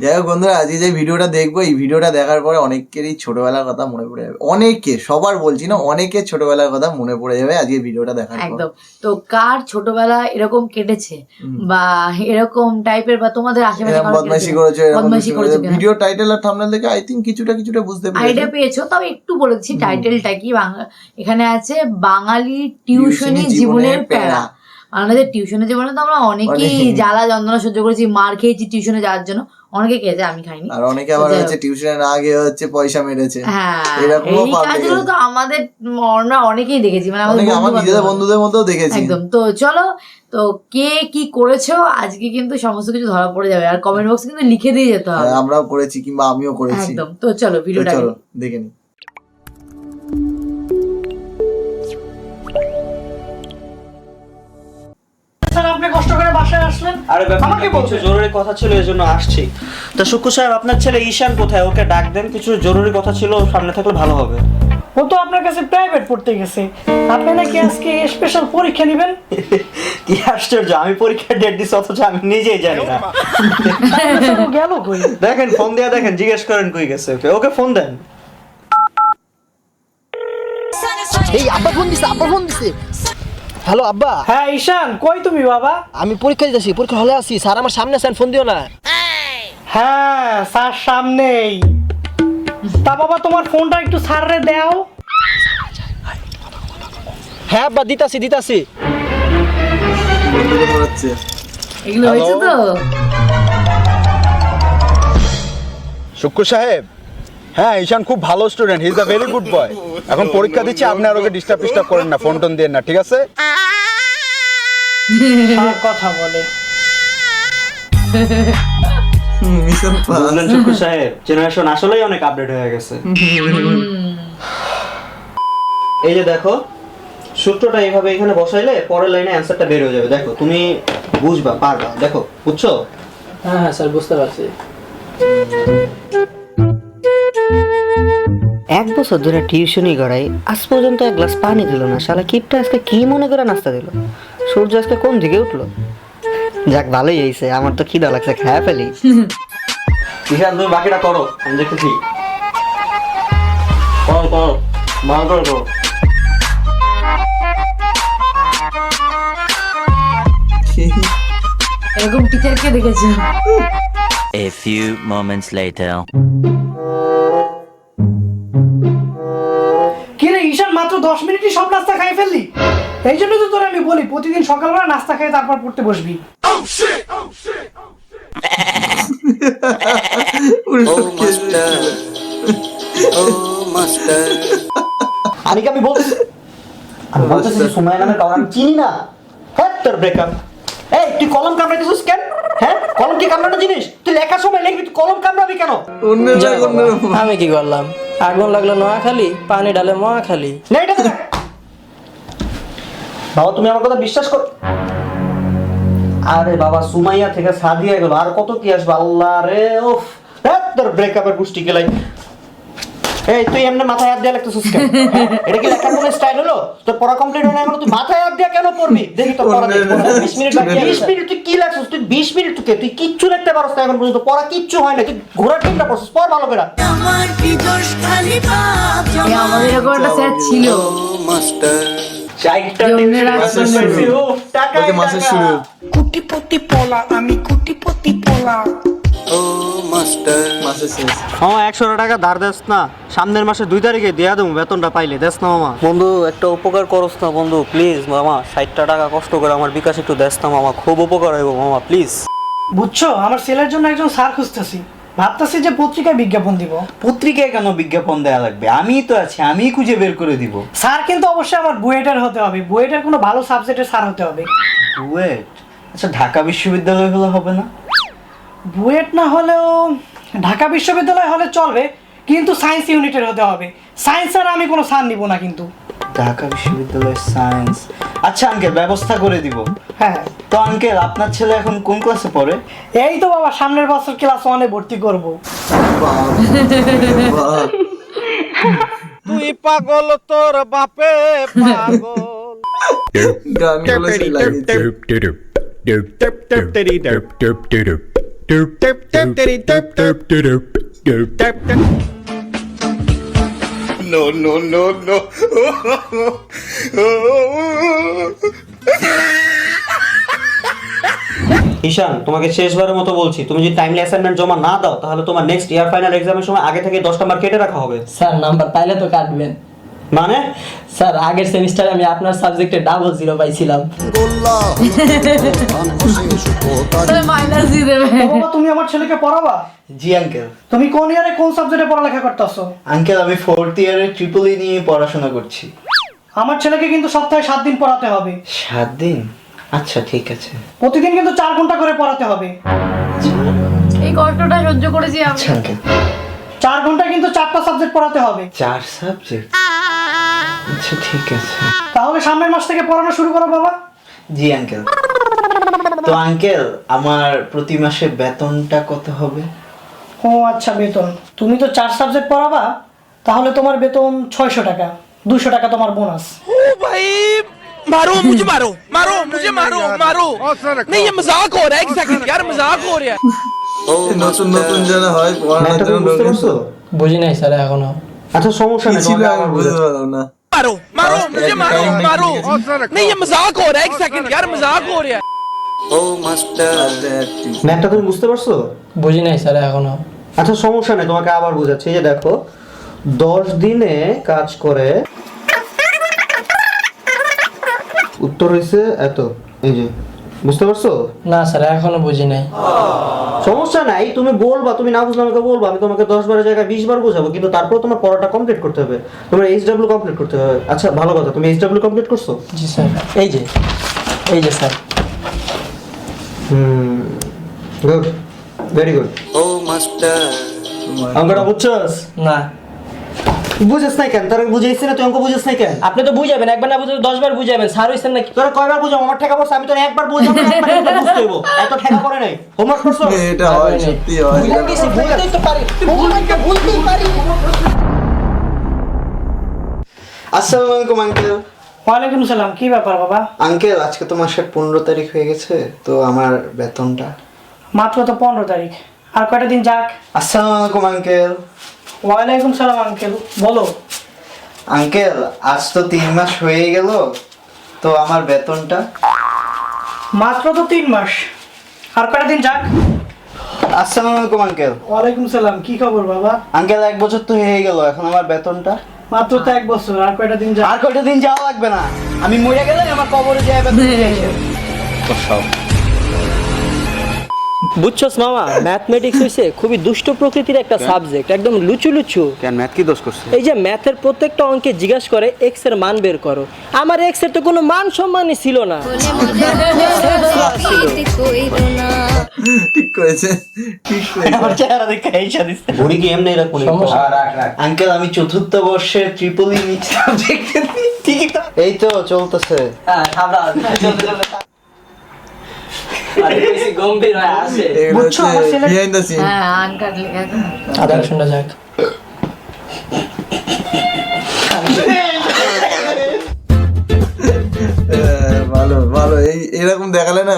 যাই হোক বন্ধুরা, আজকে যে ভিডিওটা দেখবো, এই ভিডিওটা দেখার পরে অনেকেরই ছোটবেলার কথা মনে পড়ে যাবে। অনেকে, সবার বলছি না, অনেকের ছোটবেলার কথা মনে পড়ে যাবে আজকে ভিডিওটা দেখার পর। একদম। তো কার ছোটবেলা এরকম কেটেছে বা এরকম টাইপের, বা তোমাদের আশেপাশে কারো বদমাইশি করেছো, বদমাইশি করেছো, ভিডিও টাইটেল আর থাম্বনেল দেখে আই থিঙ্ক কিছুটা বুঝতে পেরেছো, আইডিয়া পেয়েছো। তাও একটু বলেছি টাইটেলটা কি। এখানে আছে বাঙালি টিউশনি জীবনের প্যারা। আমাদের টিউশনে জীবনে তো আমরা অনেকেই জ্বালা যন্ত্রণা সহ্য করেছি, মার খেয়েছি টিউশনে যাওয়ার জন্য। অনেকে খেয়েছে, আমি খাইনি। আর অনেকে আবার হচ্ছে টিউশনে না গিয়ে হচ্ছে পয়সা মেরেছে। হ্যাঁ, এরকমও এই কাজগুলো তো আমাদের আমরা অনেকেই দেখেছি, মানে আমার নিজেদের বন্ধুদের মধ্যেও দেখেছি। একদম। তো চলো, তো কে কি করেছো আজকে কিন্তু সমস্ত কিছু ধরা পড়ে যাবে, আর কমেন্ট বক্সে কিন্তু লিখে দিয়ে যেতে হবে। আমরাও করেছি কিংবা আমিও করেছি। একদম। তো চলো ভিডিওটা দেখে নিই। আপনি কষ্ট করে বাসায় আসলেন। আরে আমাকে বলছো জরুরি কথা ছিল এজন্য আসছি। তা শুক্কু সাহেব, আপনার ছেলে ঈশান কোথায়? ওকে ডাক দেন, কিছু জরুরি কথা ছিল, সামনে থাকলে ভালো হবে। ও তো আপনার কাছে প্রাইভেট পড়তে গেছে। আপনি নাকি আজকে স্পেশাল পরীক্ষা নেবেন? কি আশ্চর্য, আমি পরীক্ষার ডেট দিছি অথচ আমি নিজেই জানি না। গেল কই? দেখেন ফোন দিয়া দেখেন, জিজ্ঞেস করেন কই গেছে। ওকে ওকে ফোন দেন। এই আব্বা ফোন দিছে। হ্যালো আব্বা। হ্যাঁ ঈশান, কই তুমি বাবা? আমি পরীক্ষা দিতেছি, পরীক্ষা হলে আছি। স্যার আমার সামনে আছেন, ফোন দিও না। হ্যাঁ স্যার সামনেই। তা বাবা তোমার ফোনটা একটু স্যাররে দাও। হ্যাঁ আব্বা, দিতাছি। এগুলো হয়েছে তো। শুক্কু সাহেব, হ্যাঁ ঈশান খুব ভালো student, he is a very good boy. এখন পরীক্ষা দিচ্ছি, আপনি আর ওকে ডিস্টার্ব করেন না, ফোন টোন দেন না, ঠিক আছে? স্যার কথা বলে। বুঝলেন শুক্কু সাহেব, জেনারেশন আসলেই অনেক আপডেট হয়ে গেছে। এই যে দেখো, সূত্রটা এইভাবে এখানে বসাইলে পরের লাইনে অ্যানসারটা বের হয়ে যাবে। দেখো তুমি বুঝবা, পারবা। দেখো, বুঝছো? হ্যাঁ স্যার, বুঝতে পারছি। 1 বছর ধরে টিউশনি করাই, আজ পর্যন্ত এক গ্লাস পানি দিল না। শালা কিপটা আজকে কি মনে করে নাস্তা দিল? সূর্য আজকে কোন দিকে উঠলো? যাক, ভালোই হয়েছে, আমার তো খিদা লাগছে, খেয়ে ফেলি। ঈশান তুমি বাকিটা করো, আমি দেখতেছি। করো ভালো করো। এরকম টিচারকে দেখেছি। A few moments later. কিরে ঈশান, মাত্র 10 মিনিটই সব নাস্তা খাই ফেললি? এই জন্য তো তোর আমি বলি প্রতিদিন সকালবেলা নাস্তা খেয়ে তারপর পড়তে বসবি। আমি বলছি সময় নামে কারণ আমি চিনি না। হ্যাঁ তোর ব্রেকআপ। এই তুই কলম কামড়াইতেছিস কেন? হ্যাঁ, কলম কি কামড়ানো জিনিস? তুই লেখার সময় লিখবি, তুই কলম কামড়াবি কেন? আমি কি করলাম? আগুন লাগলো নোয়াখালী, পানি ডালে মহাখালী। বাবা তুমি আমার কথা বিশ্বাস কর। আরে বাবা, সুমাইয়া থেকে সাদিয়া গেল, আর কত কি আসবে? আল্লাহ রে, ওফ। তোর ব্রেকআপের পুষ্টি গেলাই। এই তুই এমনি মাথায় হাত দিয়ে লিখতেছিস কেন? এটা কি লেখার কোনো স্টাইল হলো? তোর পড়া কমপ্লিট হলো না, তুই মাথায় হাত দিয়ে কেন পড়বি? দেখি তোর পড়া দেখি। 20 মিনিট বাকি। 20 মিনিট তুই কি লিখছিস? তুই 20 মিনিট তুই কিচ্ছু লিখতে পারছ না এখন পর্যন্ত। পড়া কিচ্ছু হয় না, তুই ঘোড়ার টিমটা পড়ছিস। পড় ভালো করে। আমাদের এরকম একটা স্যার ছিল। মাসের শুরু। কুটিপতি পোলা, আমি কুটিপতি পোলা। মাসের শেষ। 100 টাকা ধার দেস না? সামনের মাসে 2 তারিখে দিয়া দেবো, বেতনটা পাইলে দেস না মামা। বন্ধু একটা উপকার করস না বন্ধু, প্লিজ মামা। 60 টাকা কষ্ট করে আমার বিকাশ একটু দেস না মামা, খুব উপকার হইব মামা, প্লিজ। বুঝছো, আমার ছেলের জন্য একজন স্যার খুঁজতেছি। ভাবতেছি যে পত্রিকায় বিজ্ঞাপন দিব। পত্রিকায় কেন বিজ্ঞাপন দেয়া লাগবে? আমিই তো আছি, আমিই খুঁজে বের করে দিব। স্যার কিন্তু অবশ্যই আমার বুয়েটের হতে হবে। বুয়েটের কোনো ভালো সাবজেক্টের স্যার হতে হবে। বুয়েট? আচ্ছা ঢাকা বিশ্ববিদ্যালয় হলে হবে না? বুয়েট না হলেও ঢাকা বিশ্ববিদ্যালয় হলে চলবে, কিন্তু সায়েন্স ইউনিটের হতে হবে। সায়েন্স আর আমি কোনো স্যার নিব না কিন্তু। ঢাকা বিশ্ববিদ্যালয় সায়েন্স। আচ্ছা আঙ্কেল, ব্যবস্থা করে দিব। হ্যাঁ। তো আঙ্কেল, আপনার ছেলে এখন কোন ক্লাসে পড়ে? এই তো বাবা, সামনের বছর ক্লাস 1-এ ভর্তি করব। তুই পাগল, তোর বাপে পাগল। গানগুলো সেই লাগিয়েছে। ঈশান, তোমাকে শেষবারের মতো বলছি, তুমি যদি টাইমলি অ্যাসাইনমেন্ট জমা না দাও তাহলে তোমার নেক্সট ইয়ার ফাইনাল এক্সামের সময় আগে থেকে 10 নাম্বার কেটে রাখা হবে। স্যার নাম্বার পাইলে তো কাটবেন। মানে স্যার আগের সেমিস্টারে আমি আপনার সাবজেক্টে 00 পাইছিলাম। মাইনাস দিয়ে দেবে। বাবা তুমি আমার ছেলেকে পড়াবা? জি আঙ্কেল। তুমি কোন ইয়ারে কোন সাবজেক্টে পড়ালেখা করতেছো? আঙ্কেল আমি 4th ইয়ারে ট্রিপল নিয়ে পড়াশোনা করছি। আমার ছেলেকে কিন্তু সপ্তাহে 7 দিন পড়াতে হবে। 7 দিন? আচ্ছা ঠিক আছে। প্রতিদিন কিন্তু 4 ঘন্টা করে পড়াতে হবে। এই কষ্টটা সহ্য করেছি আমি। আচ্ছা আঙ্কেল। 4 ঘন্টা কিন্তু 4টা সাবজেক্ট পড়াতে হবে। 4 সাবজেক্ট? আচ্ছা ঠিক আছে। তাহলে সামনের মাস থেকে পড়ানো শুরু করো বাবা। জি আঙ্কেল। তো আঙ্কেল আমার প্রতি মাসে বেতনটা কত হবে? ও আচ্ছা, বেতন তুমি তো 4 সাবজেক্ট পড়াবা, তাহলে তোমার বেতন 600 টাকা। 200 টাকা তোমার বোনাস। मारो मुझे मारो मारो मुझे मारो मारो नहीं ये मजाक हो रहा है एक सेकंड यार मजाक हो रहा है নতুন নতুন যারা হয় পড়ানোর ম্যাথটা তুমি জন্য বুঝতে পারছো? বুঝি নাই স্যার এখনো। আচ্ছা সমস্যা কি নেই, ছিল তোমাকে আমি আবার বুঝতে বুঝাচ্ছি। পারলাম না। मारो मारो मुझे मारो मारो नहीं ये मजाक हो रहा है एक सेकंड यार मजाक हो रहा है ম্যাথটা তুমি বুঝতে পারছো? বুঝি নাই স্যার এখনো। আচ্ছা সমস্যা নেই, তোমাকে আবার বোঝাচ্ছি। এই যে দেখো, 10 দিনে কাজ করে উত্তর হয়েছে এত। এই যে বুঝতে পারছো? না স্যার এখনো বুঝি নাই। সমস্যা নাই, তুমি বলবা, তুমি না বুঝলে আমাকে বলবা, আমি তোমাকে 10 বারের জায়গায় 20 বার বোঝাবো, কিন্তু তারপর তোমার পড়াটা কমপ্লিট করতে হবে। তোমার HW কমপ্লিট করতে হবে। আচ্ছা ভালো কথা, তুমি HW কমপ্লিট করছো? জি স্যার। এই যে স্যার। Good, very good. অঙ্কটা বুঝছস? না বুঝছ নাই কেন? তোরা বুঝাইছিস না, তুই অঙ্ক বুঝছ নাই কেন? আপনি তো বুঝাবেন, একবার না বুঝলে 10 বার বুঝাবেন। স্যার হইছেন নাকি? তোরা কয়বার বুঝাবো? আমার ঠেকা পড়ছে, আমি তোরা একবার বুঝাবো, একবার এটা বুঝতে হইব। এত ঠেকা পড়ে নাই। হোমওয়ার্ক করছো? এটা হয়, সত্যি হয়। বলতেই তো পারি, বলতেই পারি। আসসালামু আলাইকুম আঙ্কেল। ওয়ালাইকুম সালাম। কি ব্যাপার বাবা? আঙ্কেল আজকে তো মাসের 15 তারিখ হয়ে গেছে, তো আমার বেতনটা। মাত্র তো 15 তারিখ, আর কয়টা দিন যাক। আসসালামু আলাইকুম আঙ্কেল। ওয়ালাইকুম সালাম আঙ্কেল, বলো। আঙ্কেল আজ তো 3 মাস হয়ে গেল, তো আমার বেতনটা। মাত্র তো 3 মাস, আর কয়টা দিন যাক। আসসালামু আলাইকুম আঙ্কেল। ওয়ালাইকুম সালাম। কি খবর বাবা? আঙ্কেল 1 বছর তো হয়ে গেল, এখন আমার বেতনটা। মাত্র তো 1 বছর, আর কয়টা দিন যাক। আর কয়টা দিন যাওয়া লাগবে না, আমি মরে গেলে আমার কবরে যাই বেতন দিয়ে আসে। বুঝছস মামা, ম্যাথমেটিক্স হইছে খুবই দুষ্ট প্রকৃতির একটা সাবজেক্ট, একদম লুচু লুচু। কেন ম্যাথ কি দোষ করছে? এই যে ম্যাথের প্রত্যেকটা অঙ্কে জিজ্ঞাসা করে এক্স এর মান বের করো, আমার এক্স এর তো কোনো মান সম্মানই ছিল না। ঠিক করেছে, ঠিক করেছে। আমার চেহারা দেখে ঈশা দিছে। ঘুরি কি এমনি এরকম? আঙ্কেল আমি 4th বর্ষে ট্রিপল নিচ্ছি সাবজেক্ট। ঠিকই তো, এই তো চলতেছে। হ্যাঁ সাবধান, চলতে চলতে আরে বেশি গম্ভীর হয়ে আসে। এগুলো বুঝছো, আমার হচ্ছে ছেলে- behind the scene। হ্যাঁ আনকাট লেখা আছে না। আদার শোনা যাক। ভালো ভালো, এরকম দেখালে না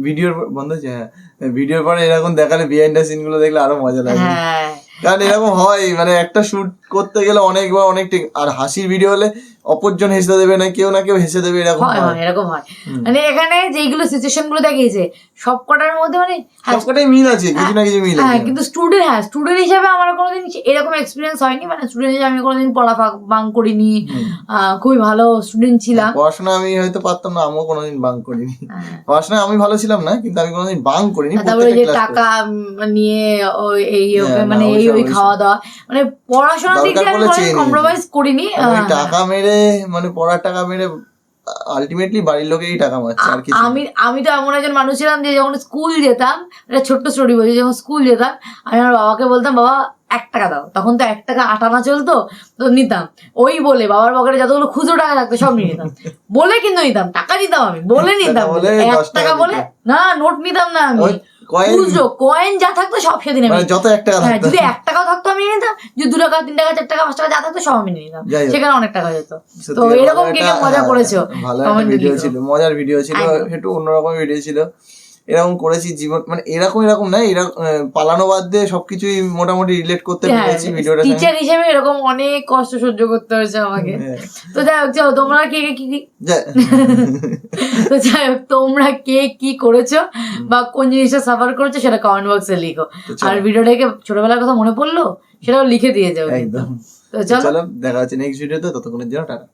ভিডিওর বন্ধ হচ্ছে। হ্যাঁ, ভিডিওর পরে এরকম দেখালে বিহাইন্ড দ্য সিন গুলো দেখলে আরো মজা লাগে। হ্যাঁ কারণ এরকম হয়, মানে একটা শুট করতে গেলে অনেকবার অনেক আর হাসির ভিডিও হলে অপরজন হেসে দেবে, না কেউ হেসে দেবে, এরকম হয় হয়। হয় এরকম হয়। মানে এখানে যেগুলো সিচুয়েশন গুলো দেখিয়েছে সব কটার মধ্যে মানে সবকটাই মিল আছে, কিছু না কিছু মিল হ্যাঁ, আছে। কিন্তু স্টুডেন্ট হিসেবে আমার কোনোদিন এরকম এক্সপিরিয়েন্স হয়নি। মানে স্টুডেন্ট হিসেবে আমি কোনোদিন পড়া বাঙ্ক করিনি, খুবই ভালো স্টুডেন্ট ছিলাম। পড়াশোনা আমি হয়তো পারতাম না, আমিও কোনোদিন বাঙ্ক করিনি। হ্যাঁ। পড়াশোনা আমি ভালো ছিলাম না, কিন্তু আমি কোনোদিন বাঙ্ক করিনি। তারপরে যে প্রত্যেকটা টাকা নিয়ে ওই এই হ্যাঁ, মানে না, এই ওইসব, ওই খাওয়া দাওয়া, মানে পড়াশোনার দিক দিয়ে দরকার আমি পড়লে চেয়ে নিয়েছি। কম্প্রোমাইজ করিনি। ওই টাকা মেরে, মানে পড়ার টাকা মেরে আলটিমেটলি বাড়ির লোকেই টাকা মারছে, আর কিছু না। আমি তো এমন একজন মানুষ ছিলাম যে যখন স্কুল যেতাম, একটা ছোট্ট স্টোরি বলছি, যখন স্কুল যেতাম আমি আমার বাবাকে বলতাম, বাবা 1 টাকা দাও। তখন তো 1 টাকা 8 আনা চলতো, তো নিতাম। ওই বলে বাবার পকেটে যতগুলো খুচরো টাকা থাকতো সব নিয়ে নিতাম, বলে কিন্তু নিতাম, টাকা নিতাম আমি, বলে নিতাম। বলে 1 10 টাকা টাকা বলে না, নোট নিতাম না আমি, ওই কয়েন, খুচরো কয়েন যা থাকতো সব সেদিন আমি মানে যত 1 টাকা হ্যাঁ, থাকতো। যদি 1 টাকাও থাকতো আমি নিতাম, যদি 2 টাকা 3 টাকা 4 টাকা 5 টাকা যা থাকতো সব আমি নিয়ে নিতাম। যাই হোক। সেখানে অনেক টাকা যেত। সত্যি তো ভালো এরকম কে কে একটা- মজা করেছো? ভালো একটা Comment এ ভিডিও লিখো। ছিল, মজার ভিডিও ছিল, একদম। একটু অন্যরকম ভিডিও ছিল। এরকম করেছি জীবন, মানে এরকম না, এরকম পালানো বাদ দিয়ে সবকিছুই মোটামুটি রিলেট করতে পেরেছি ভিডিওটা। টিচার হিসেবে এরকম অনেক কষ্ট সহ্য করতে হয়েছে আমাকে। তো যাই হোক, চলো তোমরা কে কি তো যাই হোক, তোমরা কে কি করেছো বা কোন জিনিসটা সাফার করেছো সেটা কমেন্ট বক্সে লিখো। আর ভিডিওটাকে ছোটবেলার কথা মনে পড়লো সেটাও লিখে দিয়ে যাও। একদম। তো চলো দেখা হচ্ছে নেক্সট ভিডিওতে, ততক্ষণের জন্য টাটা।